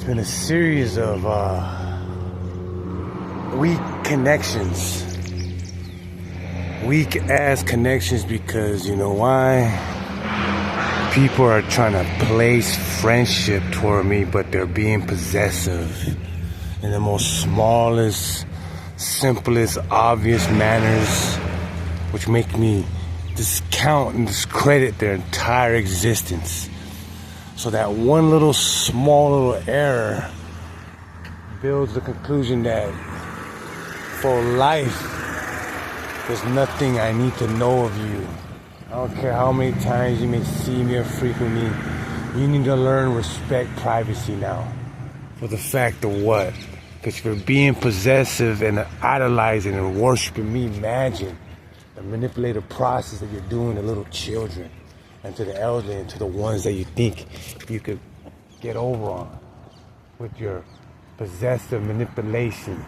been a series of weak connections. Weak ass connections because you know why? People are trying to place friendship toward me, but they're being possessive in the most smallest, simplest, obvious manners, which make me discount and discredit their entire existence. So that one little small little error builds the conclusion that for life there's nothing I need to know of you. I don't care how many times you may see me or frequent me. You need to learn respect privacy now. For the fact of what? Because you're being possessive and idolizing and worshiping me, imagine the manipulative process that you're doing to little children and to the elderly and to the ones that you think you could get over on with your possessive manipulation.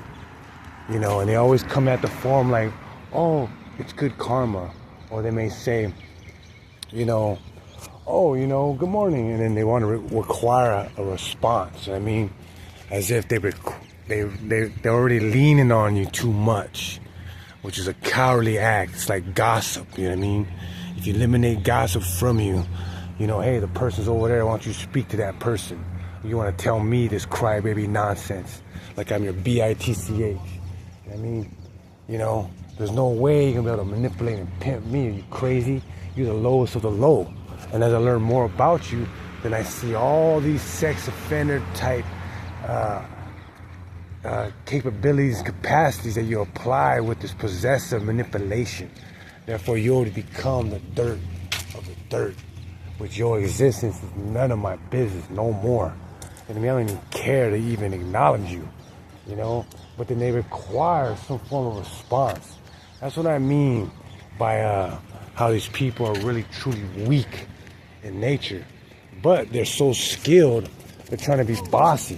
You know, and they always come at the form like, oh, it's good karma. Or they may say, you know, oh, you know, good morning. And then they want to require a response. I mean, as if they're already leaning on you too much, which is a cowardly act. It's like gossip, you know what I mean? If you eliminate gossip from you, you know, hey, the person's over there, why don't you speak to that person? You want to tell me this crybaby nonsense, like I'm your bitch. You know what I mean? You know, there's no way you're going to be able to manipulate and pimp me. Are you crazy? You're the lowest of the low. And as I learn more about you, then I see all these sex offender type capabilities and capacities that you apply with this possessive manipulation. Therefore, you already become the dirt of the dirt, which your existence is none of my business, no more. And I mean, I don't even care to even acknowledge you, you know? But then they require some form of response. That's what I mean by how these people are really, truly weak in nature. But they're so skilled, they're trying to be bossy.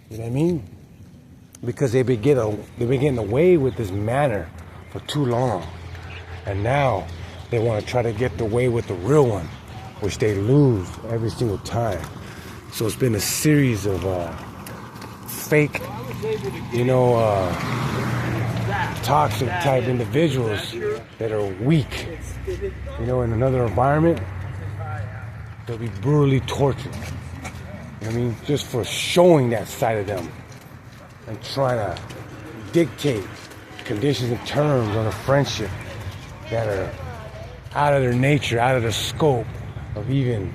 You know what I mean? Because they've been getting away with this manner for too long. And now they want to try to get away with the real one, which they lose every single time. So it's been a series of fake, you know, toxic type individuals that are weak. You know, in another environment, they'll be brutally tortured. You know what I mean? Just for showing that side of them and trying to dictate conditions and terms on a friendship that are out of their nature, out of the scope of even,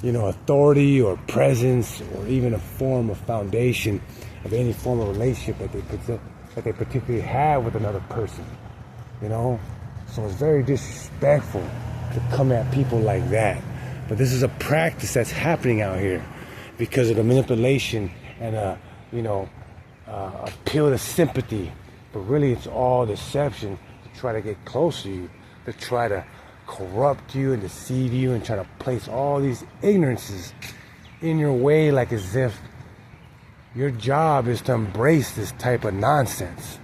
you know, authority or presence or even a form of foundation of any form of relationship that they particularly have with another person, you know? So it's very disrespectful to come at people like that. But this is a practice that's happening out here because of the manipulation and, you know, appeal to sympathy. But really it's all deception to try to get close to you, to try to corrupt you and deceive you and try to place all these ignorances in your way, like as if your job is to embrace this type of nonsense.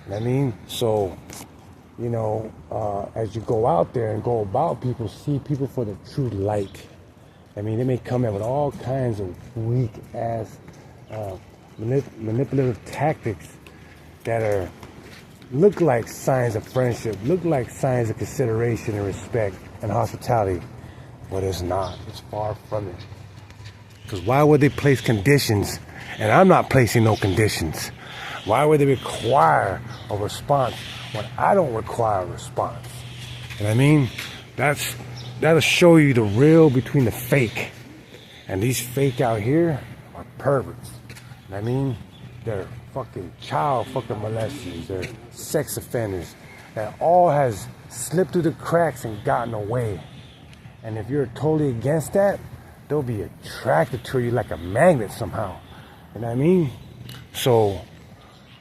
You know what I mean? So, you know, as you go out there and go about people, see people for the true light. I mean, they may come in with all kinds of weak ass manipulative tactics that look like signs of friendship, look like signs of consideration and respect and hospitality, but it's not. It's far from it. Because why would they place conditions? And I'm not placing no conditions. Why would they require a response when I don't require a response? You know what I mean? That'll show you the real between the fake. And these fake out here are perverts. You know what I mean? They're fucking child fucking molesters. They're sex offenders. That all has slipped through the cracks and gotten away. And if you're totally against that, they'll be attracted to you like a magnet somehow. You know what I mean? So,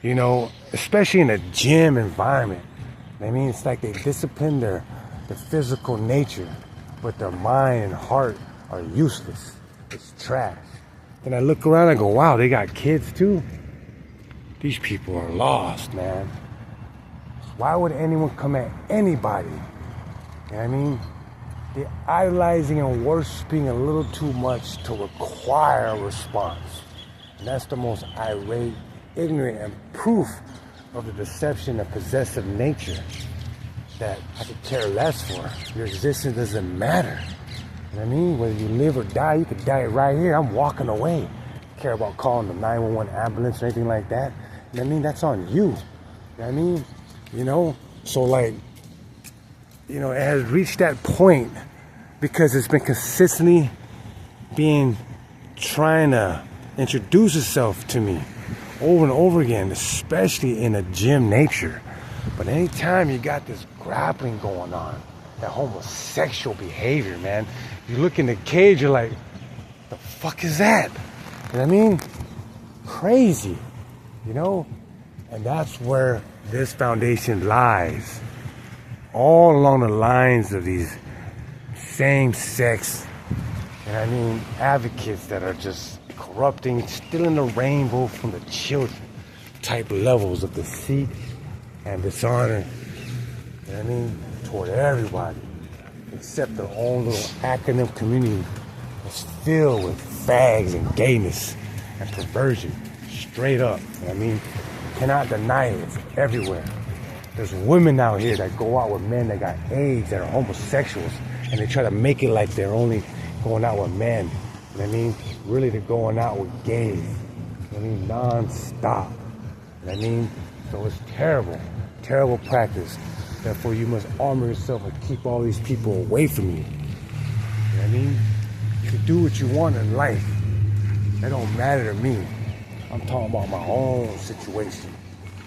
you know, especially in a gym environment, I mean, it's like they discipline their physical nature, but their mind and heart are useless. It's trash. Then I look around and go, wow, they got kids too? These people are lost, man. Why would anyone come at anybody? You know what I mean? They're idolizing and worshiping a little too much to require a response. And that's the most irate, ignorant, and proof of the deception and possessive nature that I could care less for. Your existence doesn't matter. You know what I mean? Whether you live or die, you could die right here. I'm walking away. Care about calling the 911 ambulance or anything like that. You know what I mean? That's on you. You know what I mean? You know? So like, you know, it has reached that point because it's been consistently trying to introduce itself to me over and over again, especially in a gym nature. But anytime you got this grappling going on, that homosexual behavior, man, you look in the cage, you're like, the fuck is that? You know what I mean? Crazy, you know? And that's where this foundation lies. All along the lines of these same-sex, you know what I mean, advocates that are just corrupting, stealing the rainbow from the children type levels of deceit and dishonor, you know what I mean, toward everybody, except their own little acronym community that's filled with fags and gayness and perversion, straight up, you know what I mean? You cannot deny it, it's everywhere. There's women out here that go out with men that got AIDS, that are homosexuals, and they try to make it like they're only going out with men. You know what I mean? Really, they're going out with gays. You know what I mean? Non-stop. You know what I mean? So it's terrible, terrible practice. Therefore, you must armor yourself and keep all these people away from you. You know what I mean? You can do what you want in life. That don't matter to me. I'm talking about my own situation.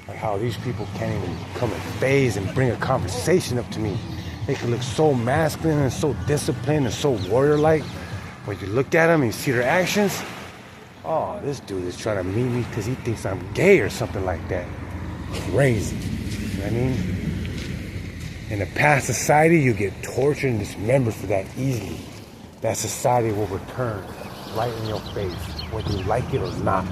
Like how these people can't even come and phase and bring a conversation up to me. They can look so masculine and so disciplined and so warrior-like. When you look at them and you see their actions, oh, this dude is trying to meet me because he thinks I'm gay or something like that. Crazy. You know what I mean? In a past society, you get tortured and dismembered for that easily. That society will return right in your face, whether you like it or not.